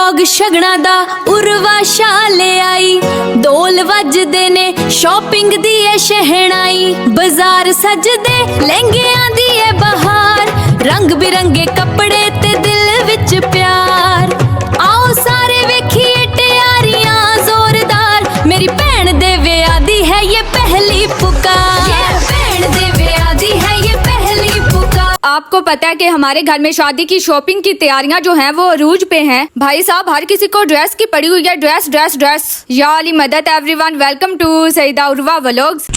Vlog शगना दा उर्वाशा ले आई, ढोल वजदे ने शॉपिंग दी है शहनाई, बाजार सजदे लहंगियां दी है बहार, रंग बिरंगे कपड़े ते दिल विच प्यार। आओ सारे वेखिए तैयारियां जोरदार, मेरी भैन दे विआह दी है ये पहली पुकार, भैन दे विआह दी है ये पहली पुकार। आपको पता है कि हमारे घर में शादी की शॉपिंग की तैयारियां जो हैं वो अरूज पे हैं। भाई साहब हर किसी को ड्रेस की पड़ी हुई है, ड्रेस ड्रेस ड्रेस। या अली मदद everyone, welcome to Saida Urwa vlogs.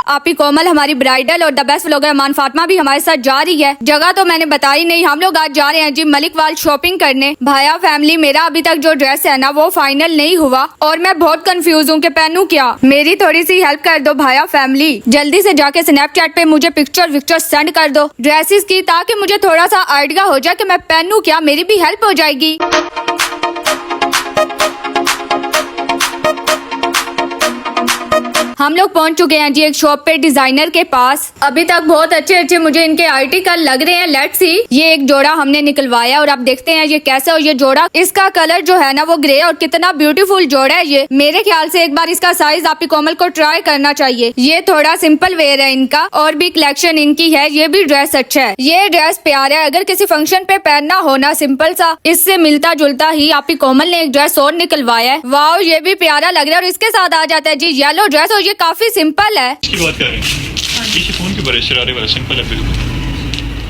आपी कोमल हमारी ब्राइडल और the best vlogger Aman Fatima भी हमारे साथ जा रही है। जगह तो मैंने बताई नहीं, हम लोग आज जा रहे हैं जी मलिक वाल शॉपिंग करने। भाया फैमिली, मेरा अभी तक जो ड्रेस है ना वो फाइनल नहीं हुआ और मैं बहुत कंफ्यूज हूँ कि पहनूं क्या। मेरी थोड़ी सी हेल्प कर दो भाया फैमिली, जल्दी से जाके स्नैपचैट पे मुझे पिक्चर सेंड कर दो ड्रेसेस की, ताकि मुझे थोड़ा सा आइडिया हो जाए कि मैं पहनूं क्या, मेरी भी हेल्प हो जाएगी। हम लोग पहुंच चुके हैं जी एक शॉप पे डिजाइनर के पास। अभी तक बहुत अच्छे अच्छे मुझे इनके आर्टिकल लग रहे हैं। लेट्स सी, ये एक जोड़ा हमने निकलवाया और अब देखते हैं ये कैसा हो। ये जोड़ा, इसका कलर जो है ना वो ग्रे और कितना ब्यूटीफुल जोड़ा है ये। मेरे ख्याल से एक बार इसका साइज आपकी कोमल को ट्राई करना चाहिए। ये थोड़ा सिंपल वेयर है इनका, और भी कलेक्शन इनकी है। ये भी ड्रेस अच्छा है, ये ड्रेस प्यारा है। अगर किसी फंक्शन पे पहनना हो ना सिंपल सा, इससे मिलता जुलता ही आपकी कोमल ने एक ड्रेस और निकलवाया है। वाह, ये भी प्यारा लग रहा है। और इसके साथ आ जाता है जी येलो ड्रेस, और ये काफी सिंपल है। इसकी बात कर रहे हैं, ये शिफॉन के बड़े शरारे वाला सिंपल है, बिल्कुल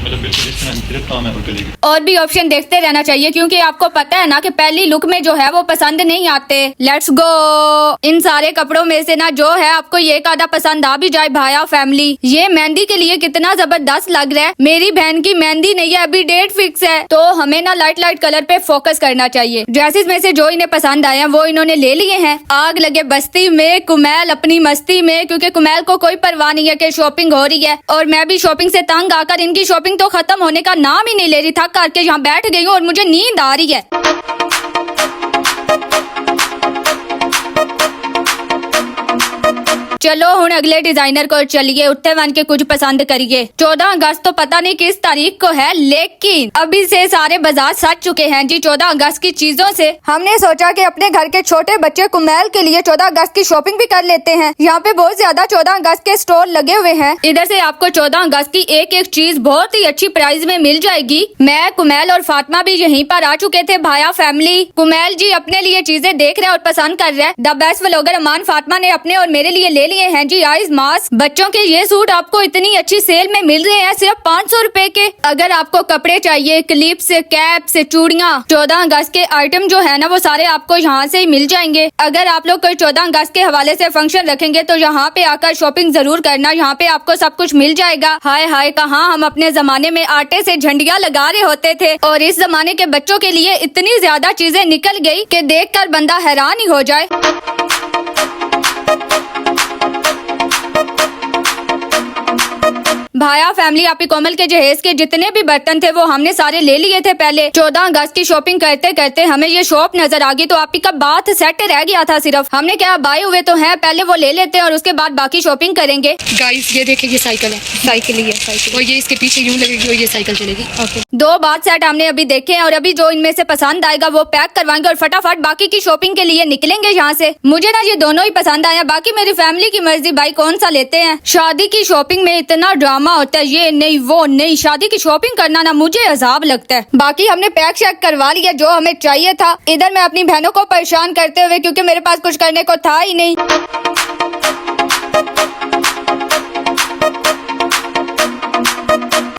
मतलब बिल्कुल इस तरह सिर्फ काम है। और भी ऑप्शन देखते रहना चाहिए, क्योंकि आपको पता है ना कि पहली लुक में जो है वो पसंद नहीं आते। Let's go. इन सारे कपड़ों में से ना जो है आपको ये कादा पसंद आ भी जाए भाया फैमिली। ये मेहंदी के लिए कितना जबरदस्त लग रहा है। मेरी बहन की मेहंदी नहीं है, अभी डेट फिक्स है, तो हमें ना लाइट लाइट कलर पे फोकस करना चाहिए। ड्रेसेस में से जो इन्हें पसंद आए हैं वो इन्होंने ले लिए हैं। आग लगे बस्ती में कुमैल अपनी मस्ती में, क्योंकि कुमैल को कोई परवाह नहीं है कि शॉपिंग हो रही है। और मैं भी शॉपिंग से तंग आकर इनकी शॉपिंग तो खत्म होने का नाम ही नहीं ले रही। थक करके यहाँ बैठ गई हूँ और मुझे नींद आ रही है। चलो हुण अगले डिजाइनर को चलिए, उत्ते बन के कुछ पसंद करिए। 14 अगस्त तो पता नहीं किस तारीख को है, लेकिन अभी से सारे बाजार सज चुके हैं जी 14 अगस्त की चीजों से। हमने सोचा कि अपने घर के छोटे बच्चे कुमैल के लिए 14 अगस्त की शॉपिंग भी कर लेते हैं। यहाँ पे बहुत ज्यादा 14 अगस्त के स्टॉल लगे हुए हैं। इधर से आपको 14 अगस्त की एक एक चीज बहुत ही अच्छी प्राइस में मिल जाएगी। मैं, कुमैल और फातिमा भी यहीं पर आ चुके थे भाया फैमिली। कुमैल जी अपने लिए चीजें देख रहे हैं और पसंद कर रहे हैं। The best vlogger Aman Fatima ने अपने और मेरे लिए ले लिए हैं जी आइस मास्क। बच्चों के ये सूट आपको इतनी अच्छी सेल में मिल रहे हैं सिर्फ 500 रुपए के। अगर आपको कपड़े चाहिए, क्लिप्स, कैप्स, चूड़ियाँ, 14 अगस्त के आइटम जो है ना वो सारे आपको यहाँ से ही मिल जाएंगे। अगर आप लोग कोई 14 अगस्त के हवाले से फंक्शन रखेंगे तो यहाँ पे आकर शॉपिंग जरूर करना। यहाँ पे आपको सब कुछ मिल जाएगा। हाय हाय, कहाँ हम अपने जमाने में आटे से झंडियाँ लगा रहे होते थे, और इस जमाने के बच्चों के लिए इतनी ज्यादा चीजें निकल गई कि देखकर बंदा हैरान ही हो जाए। भाया फैमिली, आपकी कोमल के जहेज के जितने भी बर्तन थे वो हमने सारे ले लिए थे पहले। 14 अगस्त की शॉपिंग करते करते हमें ये शॉप नजर आ गई, तो आपकी का बात सेट रह गया था सिर्फ। हमने क्या बाय हुए तो हैं, पहले वो ले लेते हैं और उसके बाद बाकी शॉपिंग करेंगे। गाइस ये देखिए, ये साइकिल है, साइकिल ही है साइकिल, और ये इसके पीछे यूं लगेगी और ये साइकिल चलेगी। ओके, 2 बात सेट हमने अभी देखे हैं, और अभी जो इनमें से पसंद आएगा वो पैक करवाएंगे और फटाफट बाकी की शॉपिंग के लिए निकलेंगे यहाँ से। मुझे ना ये दोनों ही पसंद आया, बाकी मेरी फैमिली की मर्जी भाई कौन सा लेते हैं। शादी की शॉपिंग में इतना ड्रामा होता है, ये नहीं वो नहीं, शादी की शॉपिंग करना ना मुझे अजाब लगता है। बाकी हमने पैक शैक करवा लिया जो हमें चाहिए था। इधर मैं अपनी बहनों को परेशान करते हुए, क्योंकि मेरे पास कुछ करने को था ही नहीं।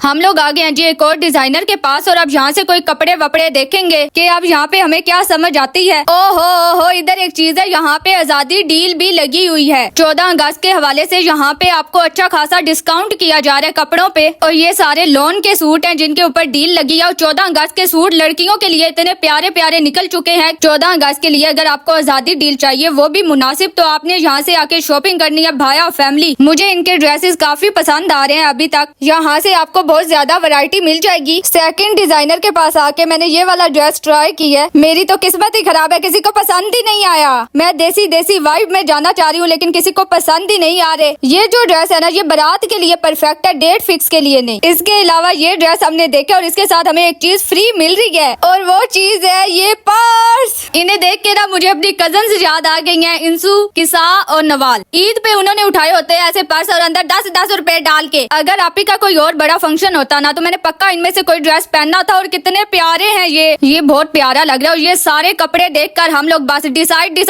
हम लोग आ गए हैं जी एक और डिजाइनर के पास, और अब यहाँ से कोई कपड़े वपड़े देखेंगे कि अब यहाँ पे हमें क्या समझ आती है। ओहो, इधर एक चीज है, यहाँ पे आजादी डील भी लगी हुई है। 14 अगस्त के हवाले से यहाँ पे आपको अच्छा खासा डिस्काउंट किया जा रहा है कपड़ों पे, और ये सारे लोन के सूट हैं जिनके ऊपर डील लगी है। और 14 अगस्त के सूट लड़कियों के लिए इतने प्यारे प्यारे निकल चुके हैं। 14 अगस्त के लिए अगर आपको आजादी डील चाहिए वो भी मुनासिब, तो आपने यहाँ से आके शॉपिंग करनी है भाया फैमिली। मुझे इनके ड्रेसेस काफी पसंद आ रहे हैं अभी तक। यहाँ से आपको बहुत ज्यादा वैरायटी मिल जाएगी। सेकंड डिजाइनर के पास आके मैंने ये वाला ड्रेस ट्राई की है, मेरी तो किस्मत ही खराब है, किसी को पसंद ही नहीं आया। मैं देसी देसी वाइब में जाना चाह रही हूँ लेकिन किसी को पसंद ही नहीं आ रहे। ये जो ड्रेस है ना ये बारात के लिए परफेक्ट है, डेट फिक्स के लिए नहीं। इसके अलावा ये ड्रेस हमने देखा और इसके साथ हमें एक चीज फ्री मिल रही है और वो चीज है ये पर्स। इन्हें देख के ना मुझे अपनी कजन याद आ गई हैं, इंसू, किसा और नवाल। ईद पे उन्होंने उठाए होते हैं ऐसे पर्स और अंदर 10-10 रुपए डाल के। अगर आप ही का कोई और बड़ा फंक्शन होता ना तो मैंने पक्का इनमें से कोई ड्रेस पहनना था। और कितने प्यारे हैं ये बहुत प्यारा लग रहा है। और ये सारे कपड़े देखकर हम लोग बस डिसाइड।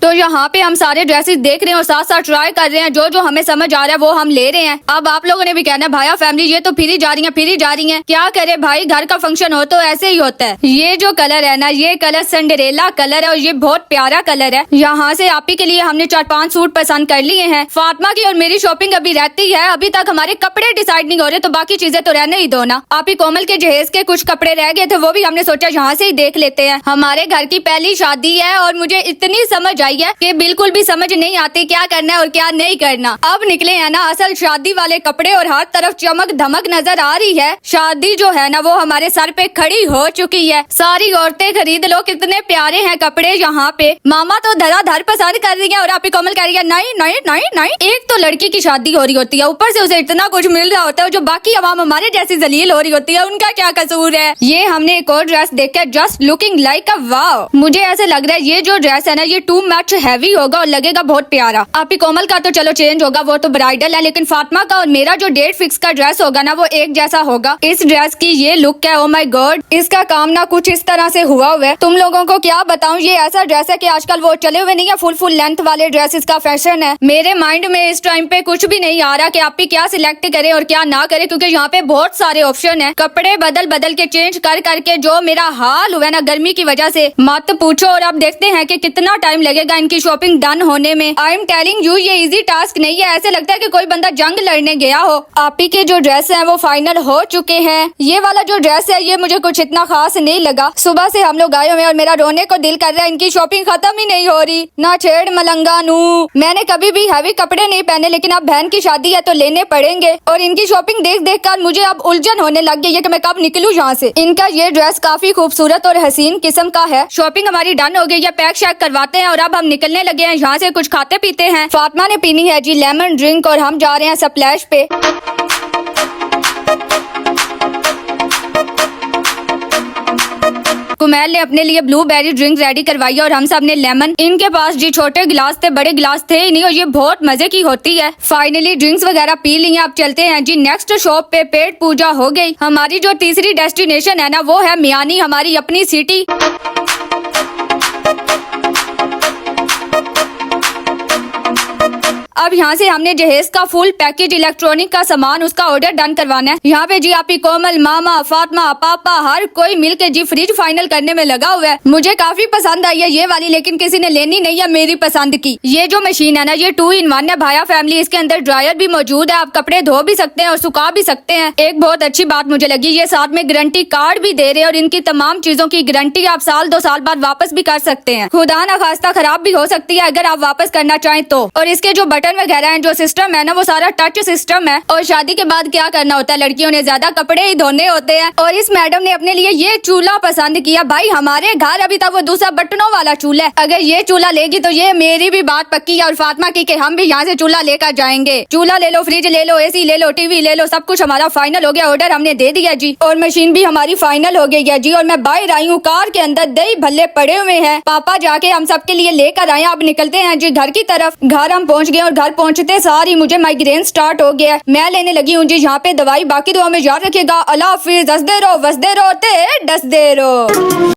तो यहाँ पे हम सारे ड्रेसेस देख रहे हैं और साथ साथ ट्राई कर रहे हैं। जो हमें समझ आ रहा है वो हम ले रहे हैं। अब आप लोगों ने भी कहना है भाया फैमिली ये तो फिर जा रही है, क्या करे भाई, घर का फंक्शन हो तो ऐसे ही होता है। ये जो कलर है ना ये कलर सिंड्रेला कलर है और ये बहुत प्यारा कलर है। यहाँ से आप ही के लिए हमने 4-5 सूट पसंद कर लिए हैं। फातिमा की और मेरी शॉपिंग अभी रहती है, अभी तक हमारे कपड़े डिसाइड नहीं हो रहे तो बाकी चीजें तो रहने ही दो ना। आप ही कोमल के जहेज के कुछ कपड़े रह गए थे वो भी हमने सोचा यहाँ से ही देख लेते हैं। हमारे घर की पहली शादी है और मुझे इतनी समझ आई है कि बिल्कुल भी समझ नहीं आती क्या करना है और क्या नहीं करना। अब निकले हैं ना असल शादी वाले कपड़े और हर तरफ चमक धमक नजर आ रही है। शादी जो है ना वो हमारे सर पे खड़ी हो चुकी है। सारी औरतें खरीद लो, कितने प्यारे हैं कपड़े यहाँ पे। मामा तो धराधर पसंद कर रही है और आप ही कोमल कह रही है नहीं नहीं नहीं नहीं। एक तो लड़की की शादी हो रही होती है, ऊपर से उसे इतना कुछ मिल रहा होता है, जो बाकी अवाम हमारे जैसी जलील हो रही होती है उनका क्या कसूर है। ये हमने एक और ड्रेस देखा, जस्ट लुकिंग लाइक अ वाव। मुझे ऐसे लग रहा है ये जो ड्रेस है ना ये टू मच हैवी होगा और लगेगा बहुत प्यारा। आप ही कोमल का तो चलो चेंज होगा, वो तो ब्राइडल है, लेकिन फातिमा का और मेरा जो डेट फिक्स का ड्रेस होगा ना वो एक जैसा होगा। इस ड्रेस की ये लुक है, ओ माय गॉड, इसका काम ना कुछ इस तरह से हुआ है। तुम लोगों को क्या बताऊं, ये ऐसा ड्रेस है कि आजकल वो चले हुए नहीं है फुल लेंथ वाले ड्रेसेस का फैशन है। मेरे माइंड में इस टाइम पे कुछ भी नहीं आ रहा कि आप ही क्या सिलेक्ट करें और क्या ना करें, क्योंकि यहाँ पे बहुत सारे ऑप्शन है। कपड़े बदल के चेंज कर करके जो मेरा हाल हुआ ना गर्मी की वजह से मत पूछो। और अब देखते हैं कि कितना टाइम लगेगा इनकी शॉपिंग डन होने में। आई एम टेलिंग यू ये इजी टास्क नहीं है, ऐसे लगता है कि कोई बंदा जंग लड़ने गया हो। आप ही के जो ड्रेस है वो फाइनल हो चुके हैं। ये वाला जो ड्रेस है ये मुझे कुछ इतना खास नहीं लगा। सुबह से हम लोग आए हुए और मेरा रोने को दिल कर रहा है, इनकी शॉपिंग खत्म ही नहीं हो रही। ना छेड़ मलंगा नू, मैंने कभी भी हैवी कपड़े नहीं पहने लेकिन अब बहन की शादी है तो लेने पड़ेंगे। और इनकी शॉपिंग देख देख कर मुझे अब उलझन होने लग गई है कि मैं कब निकलूं यहाँ से। इनका ये ड्रेस काफी खूबसूरत और हसीन किस्म का है। शॉपिंग हमारी डन हो गई है, पैक शैक करवाते हैं और अब हम निकलने लगे हैं यहाँ से, कुछ खाते पीते हैं। फातिमा ने पीनी है जी लेमन ड्रिंक और हम जा रहे हैं स्प्लैश पे। कुमैल ने अपने लिए ब्लूबेरी ड्रिंक रेडी करवाई और हम सब ने लेमन। इनके पास जी छोटे गिलास थे, बड़े गिलास थे ही नहीं और ये बहुत मजे की होती है। फाइनली ड्रिंक्स वगैरह पी ली हैं, अब चलते हैं जी नेक्स्ट शॉप पे। पेट पूजा हो गई। हमारी जो तीसरी डेस्टिनेशन है ना वो है मियानी, हमारी अपनी सिटी। अब यहाँ से हमने जहेज का फुल पैकेज इलेक्ट्रॉनिक का सामान उसका ऑर्डर डन करवाना है। यहाँ पे जी आप ही कोमल, मामा, फातिमा, पापा हर कोई मिलके जी फ्रिज फाइनल करने में लगा हुआ है। मुझे काफी पसंद आई है ये वाली, लेकिन किसी ने लेनी नहीं है मेरी पसंद की। ये जो मशीन है ना ये 2-in-1 है भाया फैमिली। इसके अंदर ड्रायर भी मौजूद है, आप कपड़े धो भी सकते हैं और सुखा भी सकते हैं। एक बहुत अच्छी बात मुझे लगी, ये साथ में गारंटी कार्ड भी दे रहे हैं और इनकी तमाम चीजों की गारंटी आप 1-2 साल बाद वापस भी कर सकते हैं। खुदा ना खास्ता खराब भी हो सकती है अगर आप वापस करना चाहें तो। और इसके जो बटन वगैरह है, जो सिस्टम है ना वो सारा टच सिस्टम है। और शादी के बाद क्या करना होता है, लड़कियों ने ज्यादा कपड़े ही धोने होते हैं। और इस मैडम ने अपने लिए ये चूल्हा पसंद किया। भाई हमारे घर अभी तक वो दूसरा बटनों वाला चूल्हा है, अगर ये चूल्हा लेगी तो ये मेरी भी बात पक्की है और फातिमा की कि हम भी यहाँ से चूल्हा लेकर जाएंगे। चूल्हा ले लो, फ्रिज ले लो, एसी ले लो, टीवी ले लो, सब कुछ हमारा फाइनल हो गया। ऑर्डर हमने दे दिया जी और मशीन भी हमारी फाइनल हो गई है जी। और मैं बाहर आई हूँ, कार के अंदर दही भल्ले पड़े हुए हैं, पापा जाके हम सबके लिए लेकर आए। अब निकलते हैं जी घर की तरफ। घर हम पहुँच गए और घर पहुँचते सारी मुझे माइग्रेन स्टार्ट हो गया। मैं लेने लगी हूँ जी यहाँ पे दवाई। बाकी दुआ में याद रखिएगा। अल्लाह हाफिज। हंसदे रहो, वसदे रहो, ते डसदे रहो।